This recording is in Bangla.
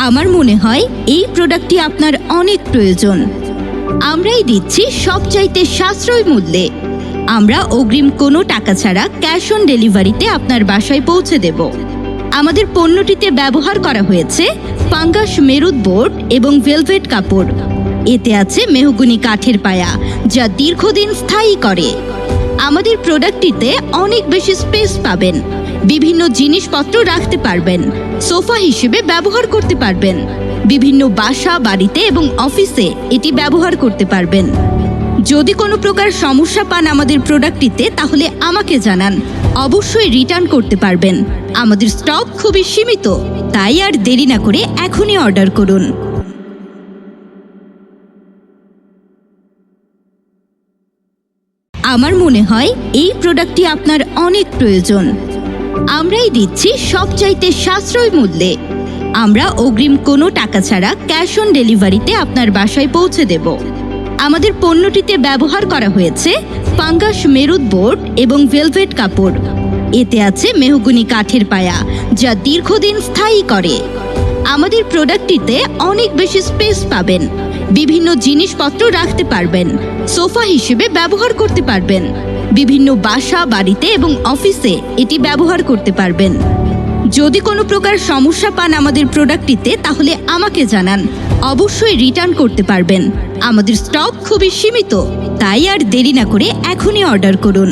আমার মনে হয় এই প্রোডাক্টটি আপনার অনেক প্রয়োজন। আমরাই দিচ্ছি সবচাইতে সাশ্রয় মূল্যে। আমরা অগ্রিম কোনো টাকা ছাড়া ক্যাশ অন ডেলিভারিতে আপনার বাসায় পৌঁছে দেব। আমাদের পণ্যটিতে ব্যবহার করা হয়েছে ফাঙ্গাস মেরুদ বোর্ড এবং ভেলভেট কাপড়। এতে আছে মেহগনি কাঠের পায়া, যা দীর্ঘদিন স্থায়ী করে। আমাদের প্রোডাক্টটিতে অনেক বেশি স্পেস পাবেন। বিভিন্ন জিনিসপত্র রাখতে পারবেন, সোফা হিসেবে ব্যবহার করতে পারবেন। বিভিন্ন বাসা, বাড়িতে এবং অফিসে এটি ব্যবহার করতে পারবেন। যদি কোনো প্রকার সমস্যা পান আমাদের প্রোডাক্টটিতে, তাহলে আমাকে জানান। অবশ্যই রিটার্ন করতে পারবেন। আমাদের স্টক খুবই সীমিত, তাই আর দেরি না করে এখনই অর্ডার করুন। আমার মনে হয় এই প্রোডাক্টটি আপনার অনেক প্রয়োজন। আমরাই দিচ্ছি সবচাইতে সাশ্রয় মূল্যে। আমরা অগ্রিম কোনো টাকা ছাড়া ক্যাশ অন ডেলিভারিতে আপনার বাসায় পৌঁছে দেব। আমাদের পণ্যটিতে ব্যবহার করা হয়েছে ফাঙ্গাস মেরুদ বোর্ড এবং ভেলভেট কাপড়। এতে আছে মেহগনি কাঠের পায়া, যা দীর্ঘদিন স্থায়ী করে। আমাদের প্রোডাক্টটিতে অনেক বেশি স্পেস পাবেন। বিভিন্ন জিনিসপত্র রাখতে পারবেন, সোফা হিসেবে ব্যবহার করতে পারবেন। বিভিন্ন বাসা, বাড়িতে এবং অফিসে এটি ব্যবহার করতে পারবেন। যদি কোনো প্রকার সমস্যা পান আমাদের প্রোডাক্টটিতে, তাহলে আমাকে জানান। অবশ্যই রিটার্ন করতে পারবেন। আমাদের স্টক খুবই সীমিত, তাই আর দেরি না করে এখনই অর্ডার করুন।